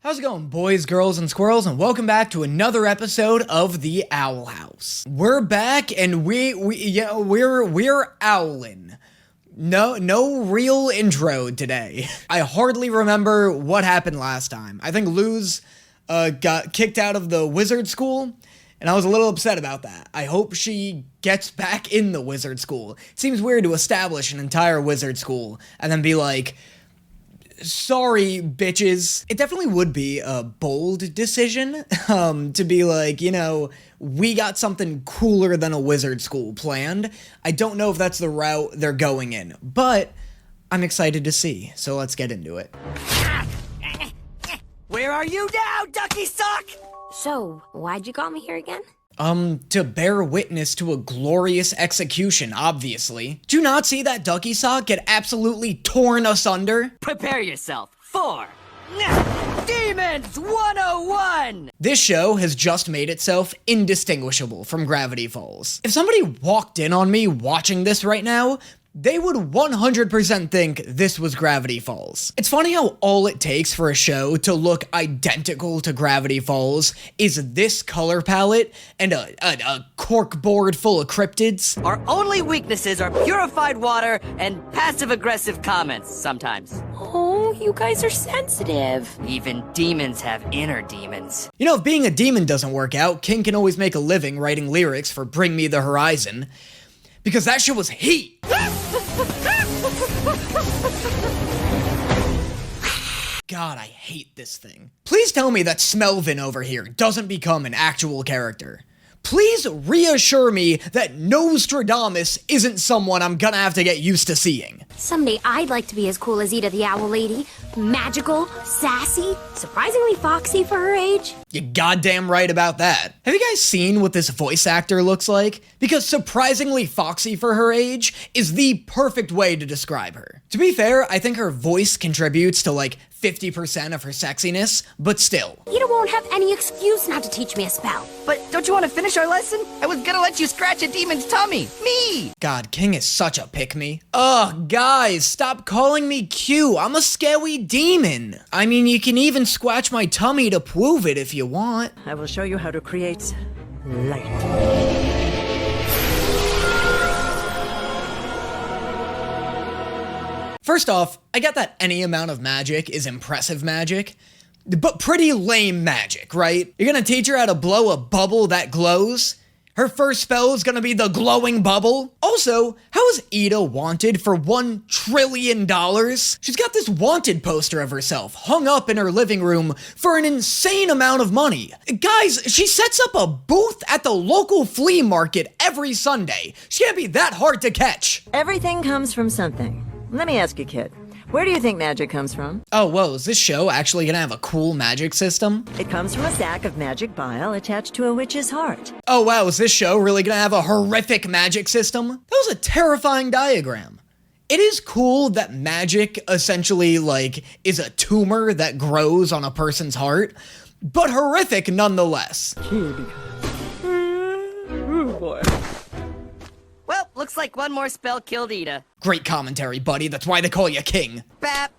How's it going, boys, girls, and squirrels, and welcome back to another episode of the Owl House. We're back, and we're owling. No real intro today. I hardly remember what happened last time. I think Luz got kicked out of the wizard school, and I was a little upset about that. I hope she gets back in the wizard school. It seems weird to establish an entire wizard school and then be like, sorry, bitches. It definitely would be a bold decision, to be like, we got something cooler than a wizard school planned. I don't know if that's the route they're going in, but I'm excited to see, so let's get into it. Where are you now, Ducky Sock? So, why'd you call me here again? To bear witness to a glorious execution, obviously. Do you not see that Ducky Sock get absolutely torn asunder? Prepare yourself for Demons 101! This show has just made itself indistinguishable from Gravity Falls. If somebody walked in on me watching this right now, they would 100% think this was Gravity Falls. It's funny how all it takes for a show to look identical to Gravity Falls is this color palette and a cork board full of cryptids. Our only weaknesses are purified water and passive-aggressive comments sometimes. Oh, you guys are sensitive. Even demons have inner demons. If being a demon doesn't work out, King can always make a living writing lyrics for Bring Me the Horizon. Because that shit was heat! God, I hate this thing. Please tell me that Smelvin over here doesn't become an actual character. Please reassure me that Nostradamus isn't someone I'm gonna have to get used to seeing. Someday I'd like to be as cool as Ida the Owl Lady. Magical, sassy, surprisingly foxy for her age. You're goddamn right about that. Have you guys seen what this voice actor looks like? Because surprisingly foxy for her age is the perfect way to describe her. To be fair, I think her voice contributes to 50% of her sexiness, but still. Ida won't have any excuse not to teach me a spell. But don't you want to finish our lesson? I was gonna let you scratch a demon's tummy. Me! God, King is such a pick-me. Ugh, guys, stop calling me cute. I'm a scary demon. I mean, you can even scratch my tummy to prove it if you want. I will show you how to create light. First off, I get that any amount of magic is impressive magic, but pretty lame magic, right? You're gonna teach her how to blow a bubble that glows? Her first spell is gonna be the glowing bubble? Also, how is Ida wanted for $1 trillion? She's got this wanted poster of herself hung up in her living room for an insane amount of money. Guys, she sets up a booth at the local flea market every Sunday. She can't be that hard to catch. Everything comes from something. Let me ask you, kid. Where do you think magic comes from? Oh, whoa, is this show actually gonna have a cool magic system? It comes from a sack of magic bile attached to a witch's heart. Oh wow, is this show really gonna have a horrific magic system? That was a terrifying diagram. It is cool that magic essentially, is a tumor that grows on a person's heart, but horrific nonetheless. Oh boy. Well, looks like one more spell killed Ida. Great commentary, buddy, that's why they call you king. Bap.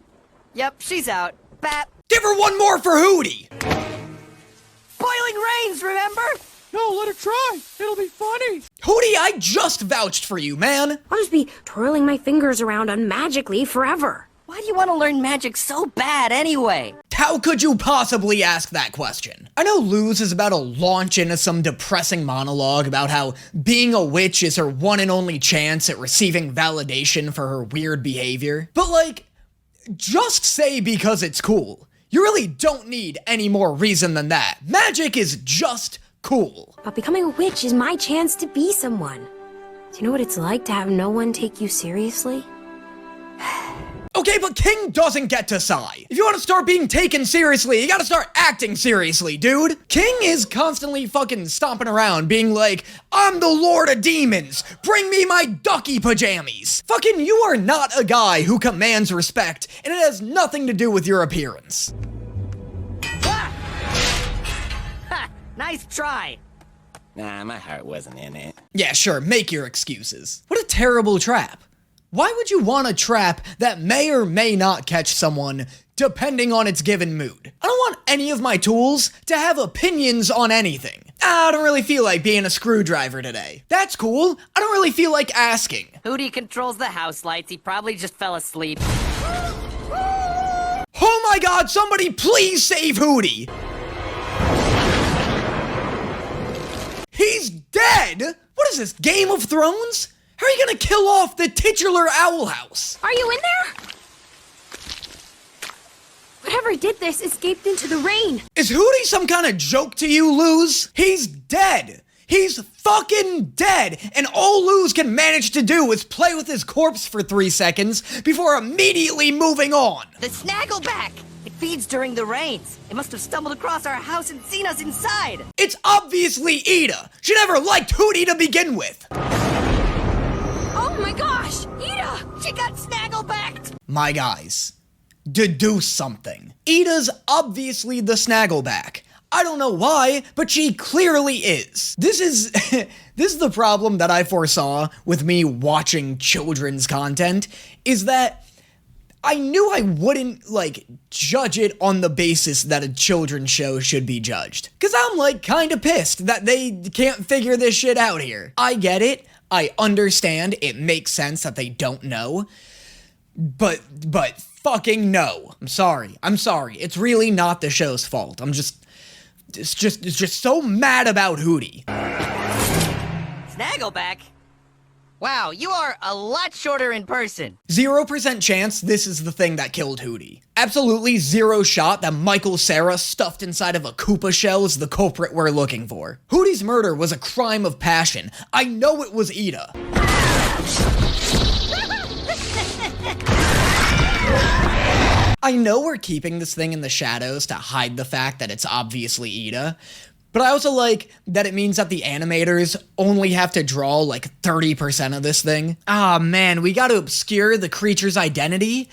Yep, she's out. Bap. Give her one more for Hooty! Boiling rains, remember? No, let her try. It'll be funny. Hooty, I just vouched for you, man! I'll just be twirling my fingers around unmagically forever. Why do you want to learn magic so bad anyway? How could you possibly ask that question? I know Luz is about to launch into some depressing monologue about how being a witch is her one and only chance at receiving validation for her weird behavior. But just say because it's cool. You really don't need any more reason than that. Magic is just cool. But becoming a witch is my chance to be someone. Do you know what it's like to have no one take you seriously? Okay, but King doesn't get to sigh. If you want to start being taken seriously, you gotta start acting seriously, dude. King is constantly fucking stomping around being like, I'm the Lord of Demons. Bring me my ducky pajamas. Fucking, you are not a guy who commands respect, and it has nothing to do with your appearance. Ah! Ha! Nice try. Nah, my heart wasn't in it. Yeah, sure, make your excuses. What a terrible trap. Why would you want a trap that may or may not catch someone depending on its given mood. I don't want any of my tools to have opinions on anything. I don't really feel like being a screwdriver today. That's cool. I don't really feel like asking. Hooty controls the house lights. He probably just fell asleep. Oh my god, somebody please save Hooty! He's dead? What is this, Game of Thrones? How are you gonna kill off the titular Owl House? Are you in there? Whatever did this escaped into the rain. Is Hooty some kind of joke to you, Luz? He's dead. He's fucking dead, and all Luz can manage to do is play with his corpse for 3 seconds before immediately moving on. The Snaggleback! It feeds during the rains. It must have stumbled across our house and seen us inside. It's obviously Ida. She never liked Hooty to begin with. Oh my gosh, Ida! She got Snagglebacked! My guys, deduce something. Ida's obviously the Snaggleback. I don't know why, but she clearly is. This is the problem that I foresaw with me watching children's content, is that I knew I wouldn't, judge it on the basis that a children's show should be judged. Cause I'm, kinda pissed that they can't figure this shit out here. I get it. I understand. It makes sense that they don't know. But fucking no. I'm sorry. It's really not the show's fault. It's just so mad about Hooty. Snaggleback? Wow, you are a lot shorter in person. 0% chance this is the thing that killed Hooty. Absolutely zero shot that Michael Cera stuffed inside of a Koopa shell is the culprit we're looking for. Hooty's murder was a crime of passion. I know it was Ida. I know we're keeping this thing in the shadows to hide the fact that it's obviously Ida, but I also like that it means that the animators only have to draw 30% of this thing. Ah, man, we gotta obscure the creature's identity?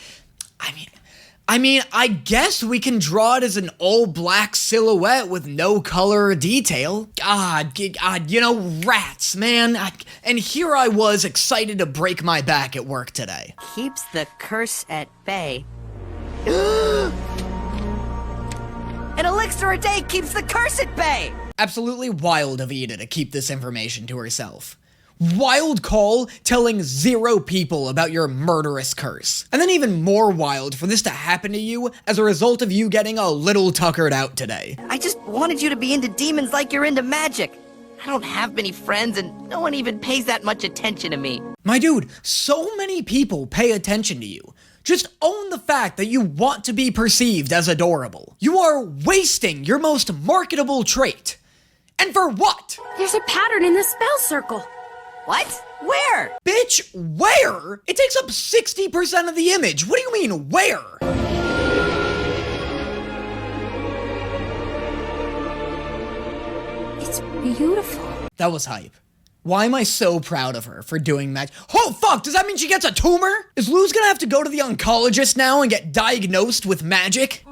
I guess we can draw it as an all-black silhouette with no color or detail. God, rats, man. And here I was excited to break my back at work today. Keeps the curse at bay. An elixir a day keeps the curse at bay! Absolutely wild of Ida to keep this information to herself. Wild call telling 0 people about your murderous curse. And then even more wild for this to happen to you as a result of you getting a little tuckered out today. I just wanted you to be into demons like you're into magic. I don't have many friends and no one even pays that much attention to me. My dude, so many people pay attention to you. Just own the fact that you want to be perceived as adorable. You are wasting your most marketable trait. And for what? There's a pattern in the spell circle. What? Where? Bitch, where? It takes up 60% of the image. What do you mean, where? It's beautiful. That was hype. Why am I so proud of her for doing magic? Oh, fuck! Does that mean she gets a tumor? Is Luz gonna have to go to the oncologist now and get diagnosed with magic?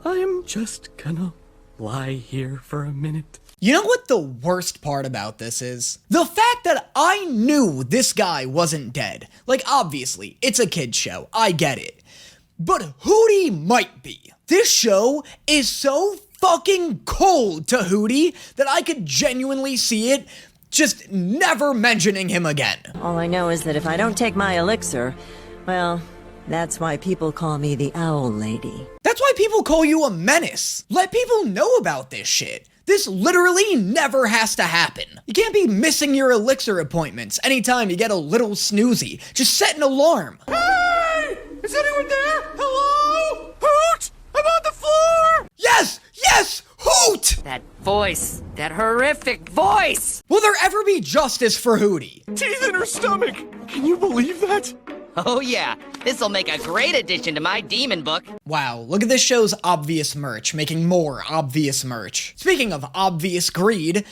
I'm just gonna lie here for a minute. You know what the worst part about this is? The fact that I knew this guy wasn't dead. Obviously, it's a kid's show. I get it. But Hooty might be. This show is so fucking cold to Hooty that I could genuinely see it just never mentioning him again. All I know is that if I don't take my elixir, well, that's why people call me the Owl Lady. That's why people call you a menace. Let people know about this shit. This literally never has to happen. You can't be missing your elixir appointments anytime you get a little snoozy. Just set an alarm. Hey! Is anyone there? Hello? Hoot! I'm on the floor! Yes! Yes! Hoot! That voice. That horrific voice! Will there ever be justice for Hooty? Teeth in her stomach! Can you believe that? Oh yeah, this'll make a great addition to my demon book. Wow, look at this show's obvious merch, making more obvious merch. Speaking of obvious greed,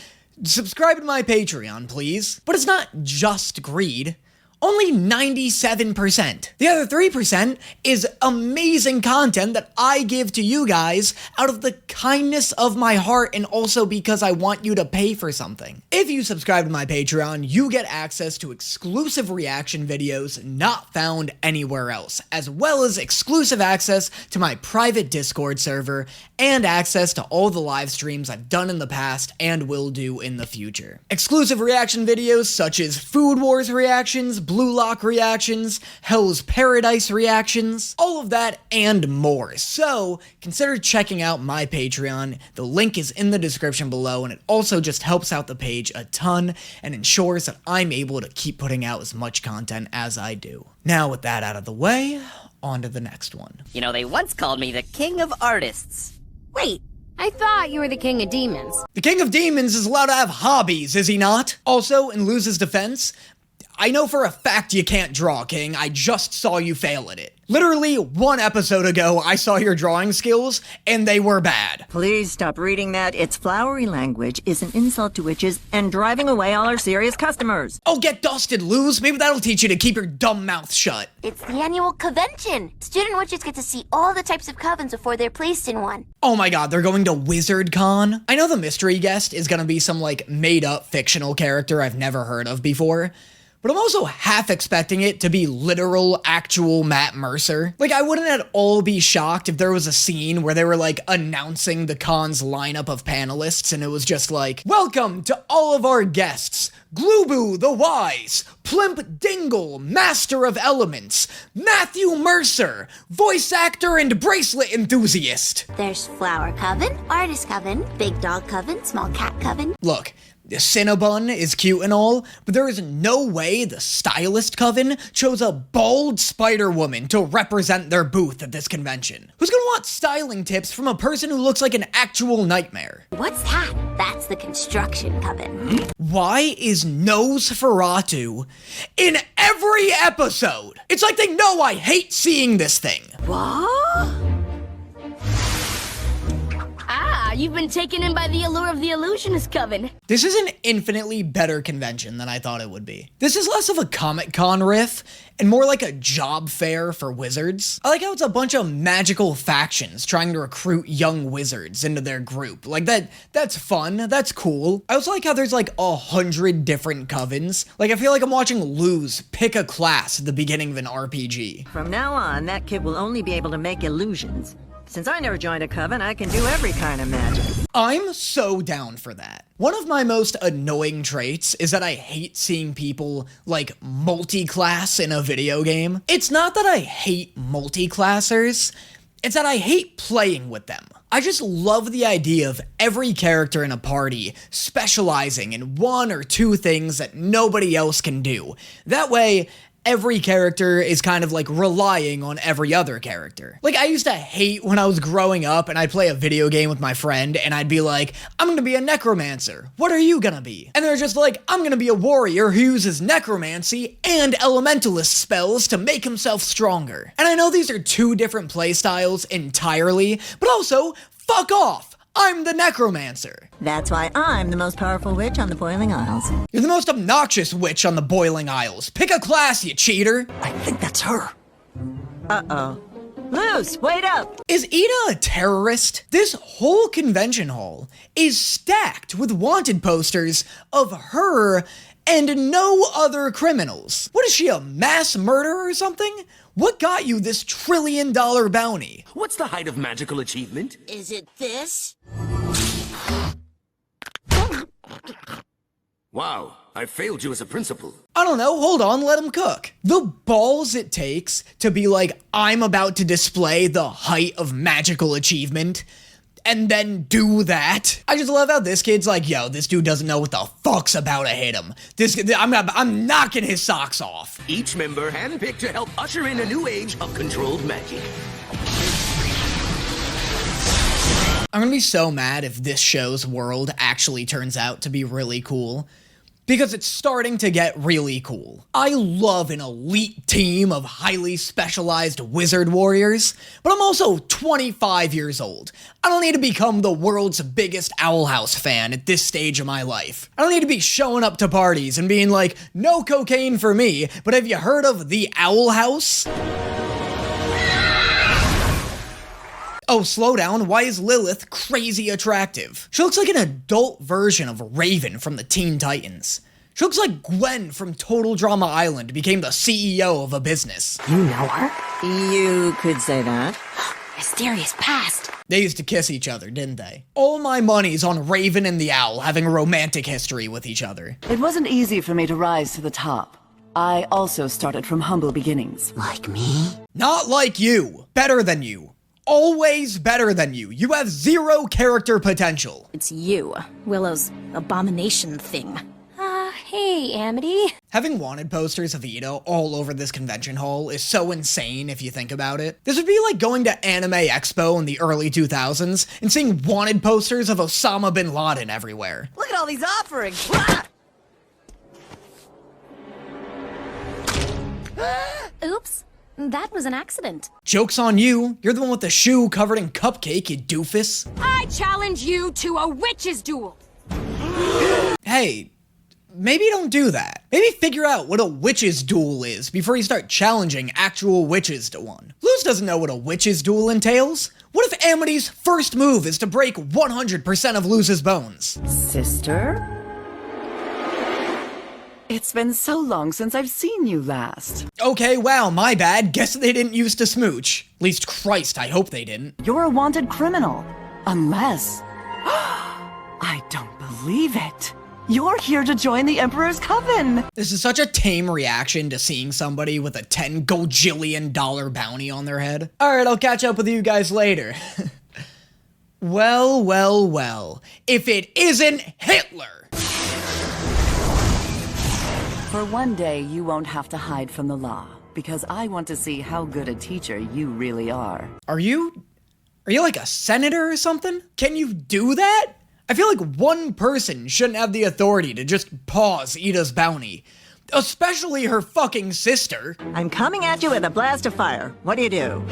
subscribe to my Patreon, please. But it's not just greed. Only 97%. The other 3% is amazing content that I give to you guys out of the kindness of my heart and also because I want you to pay for something. If you subscribe to my Patreon, you get access to exclusive reaction videos not found anywhere else, as well as exclusive access to my private Discord server and access to all the live streams I've done in the past and will do in the future. Exclusive reaction videos such as Food Wars reactions, Blue Lock reactions, Hell's Paradise reactions, all of that and more. So consider checking out my Patreon. The link is in the description below, and it also just helps out the page a ton and ensures that I'm able to keep putting out as much content as I do. Now with that out of the way, on to the next one. You know, they once called me the king of artists. Wait, I thought you were the king of demons. The King of Demons is allowed to have hobbies, is he not? Also, in Luz's defense, I know for a fact you can't draw, King. I just saw you fail at it. Literally 1 episode ago, I saw your drawing skills, and they were bad. Please stop reading that. Its flowery language is an insult to witches and driving away all our serious customers. Oh, get dusted, Luz. Maybe that'll teach you to keep your dumb mouth shut. It's the annual convention. Student witches get to see all the types of covens before they're placed in one. Oh my god, they're going to Wizard Con? I know the mystery guest is gonna be some, like, made-up fictional character I've never heard of before, but I'm also half expecting it to be literal, actual Matt Mercer. Like, I wouldn't at all be shocked if there was a scene where they were, like, announcing the con's lineup of panelists, and it was just like, welcome to all of our guests, Gloobu the Wise, Plimp Dingle, Master of Elements, Matthew Mercer, voice actor and bracelet enthusiast. There's Flower Coven, Artist Coven, Big Dog Coven, Small Cat Coven. Look, the Cinnabon is cute and all, but there is no way the Stylist Coven chose a bald Spider-Woman to represent their booth at this convention. Who's gonna want styling tips from a person who looks like an actual nightmare? What's that? That's the Construction Coven. Why is Nosferatu in every episode? It's like they know I hate seeing this thing. What? You've been taken in by the allure of the Illusionist Coven. This is an infinitely better convention than I thought it would be. This is less of a Comic-Con riff and more like a job fair for wizards. I like how it's a bunch of magical factions trying to recruit young wizards into their group. Like that's fun, that's cool. I also like how there's like 100 different covens. Like I feel like I'm watching Luz pick a class at the beginning of an RPG. From now on, that kid will only be able to make illusions. Since I never joined a coven, I can do every kind of magic. I'm so down for that. One of my most annoying traits is that I hate seeing people, like, multi-class in a video game. It's not that I hate multi-classers, it's that I hate playing with them. I just love the idea of every character in a party specializing in 1 or 2 things that nobody else can do. That way, every character is kind of like relying on every other character. Like I used to hate when I was growing up and I'd play a video game with my friend and I'd be like, I'm gonna be a necromancer. What are you gonna be? And they're just like, I'm gonna be a warrior who uses necromancy and elementalist spells to make himself stronger. And I know these are 2 different playstyles entirely, but also, fuck off! I'm the necromancer. That's why I'm the most powerful witch on the Boiling Isles. You're the most obnoxious witch on the Boiling Isles. Pick a class, you cheater. I think that's her. Uh-oh. Luz, wait up! Is Ida a terrorist? This whole convention hall is stacked with wanted posters of her and no other criminals. What is she, a mass murderer or something? What got you this $1 trillion bounty? What's the height of magical achievement? Is it this? Wow, I failed you as a principal. I don't know, hold on, let him cook. The balls it takes to be like, I'm about to display the height of magical achievement, and then do that. I just love how this kid's like, yo, this dude doesn't know what the fuck's about to hit him. I'm knocking his socks off. Each member handpicked to help usher in a new age of controlled magic. I'm gonna be so mad if this show's world actually turns out to be really cool. because it's starting to get really cool. I love an elite team of highly specialized wizard warriors, but I'm also 25 years old. I don't need to become the world's biggest Owl House fan at this stage of my life. I don't need to be showing up to parties and being like, no cocaine for me, but have you heard of the Owl House? Oh, slow down, why is Lilith crazy attractive? She looks like an adult version of Raven from the Teen Titans. She looks like Gwen from Total Drama Island became the CEO of a business. You know her? You could say that. Mysterious past. They used to kiss each other, didn't they? All my money's on Raven and the Owl having a romantic history with each other. It wasn't easy for me to rise to the top. I also started from humble beginnings. Like me? Not like you. Better than you. Always better than you. You have zero character potential. It's you, Willow's abomination thing. Hey, Amity. Having wanted posters of Ida all over this convention hall is so insane if you think about it. This would be like going to Anime Expo in the early 2000s and seeing wanted posters of Osama bin Laden everywhere. Look at all these offerings. Oops. That was an accident. Joke's on you. You're the one with the shoe covered in cupcake, you doofus. I challenge you to a witch's duel. Hey, maybe don't do that. Maybe figure out what a witch's duel is before you start challenging actual witches to one. Luz doesn't know what a witch's duel entails. What if Amity's first move is to break 100% of Luz's bones? Sister? It's been so long since I've seen you last. Okay, wow, my bad. Guess they didn't used to smooch. At least Christ, I hope they didn't. You're a wanted criminal. Unless... I don't believe it. You're here to join the Emperor's Coven. This is such a tame reaction to seeing somebody with a $10 gajillion bounty on their head. Alright, I'll catch up with you guys later. Well, well, well. If it isn't Hitler! For one day, you won't have to hide from the law, because I want to see how good a teacher you really are. Are you like a senator or something? Can you do that? I feel like one person shouldn't have the authority to just pause Ida's bounty. Especially her fucking sister. I'm coming at you with a blast of fire. What do you do?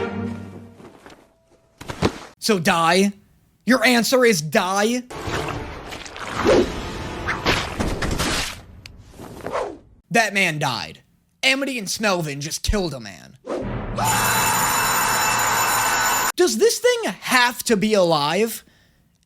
So die? Your answer is die? That man died. Amity and Smelvin just killed a man. Does this thing have to be alive?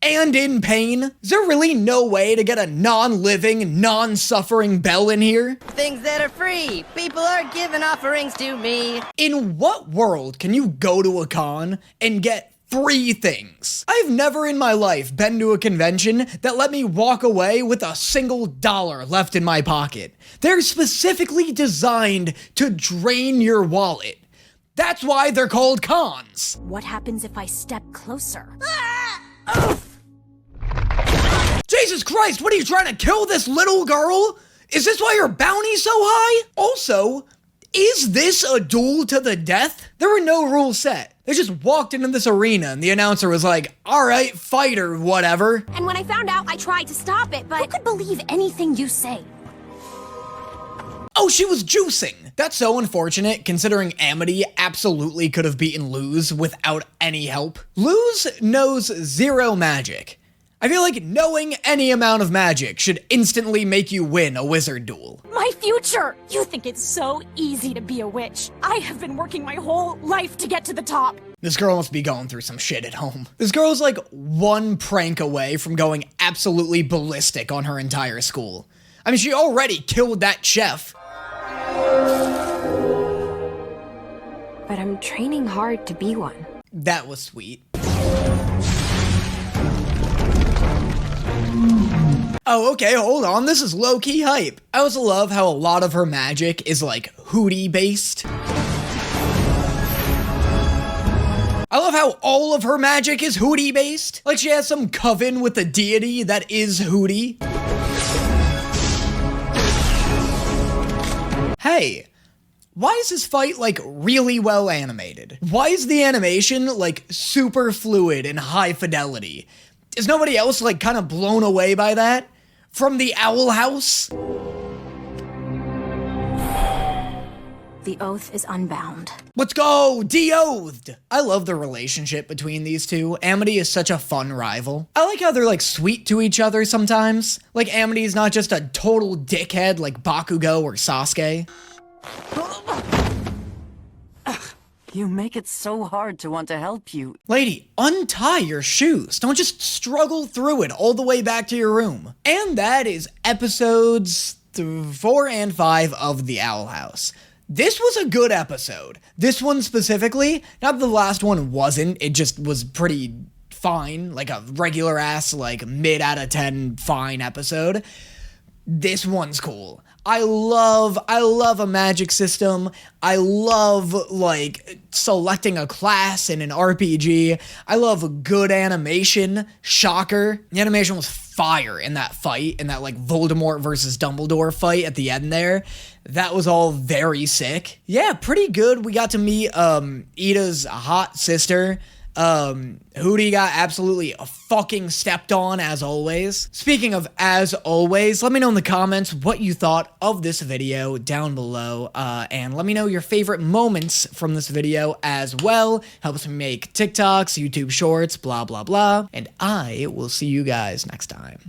And in pain? Is there really no way to get a non-living, non-suffering Belle in here? Things that are free. People are giving offerings to me. In what world can you go to a con and get free things? I've never in my life been to a convention that let me walk away with a single dollar left in my pocket. They're specifically designed to drain your wallet. That's why they're called cons. What happens if I step closer? Jesus Christ, what are you trying to kill this little girl? Is this why your bounty's so high? Also, is this a duel to the death? There were no rules set. They just walked into this arena and the announcer was like, all right, fight or whatever. And when I found out, I tried to stop it, but... Who could believe anything you say? Oh, she was juicing. That's so unfortunate, considering Amity absolutely could have beaten Luz without any help. Luz knows zero magic. I feel like knowing any amount of magic should instantly make you win a wizard duel. My future! You think it's so easy to be a witch. I have been working my whole life to get to the top. This girl must be going through some shit at home. This girl's like one prank away from going absolutely ballistic on her entire school. I mean, she already killed that chef. But I'm training hard to be one. That was sweet. Oh, okay, hold on, this is low-key hype. I also love how a lot of her magic is like Hooty based. I love how all of her magic is Hooty based. Like she has some coven with a deity that is Hooty. Hey, why is this fight like really well animated? Why is the animation like super fluid and high fidelity? Is nobody else like kind of blown away by that? From the Owl House? The oath is unbound. Let's go! De-oathed! I love the relationship between these two. Amity is such a fun rival. I like how they're like sweet to each other sometimes. Like Amity is not just a total dickhead like Bakugo or Sasuke. You make it so hard to want to help you. Lady, untie your shoes. Don't just struggle through it all the way back to your room. And that is episodes 4 and 5 of The Owl House. This was a good episode. This one specifically, not the last one wasn't, it just was pretty fine, like a regular ass, like mid out of 10 fine episode. This one's cool. I love a magic system. I love, like, selecting a class in an RPG. I love good animation. Shocker. The animation was fire in that fight, in that, like, Voldemort versus Dumbledore fight at the end there. That was all very sick. Yeah, pretty good. We got to meet, Ida's hot sister. Hooty got absolutely fucking stepped on as always. Speaking of as always, let me know in the comments what you thought of this video down below, and let me know your favorite moments from this video as well. Helps me make TikToks, YouTube shorts, blah, blah, blah, and I will see you guys next time.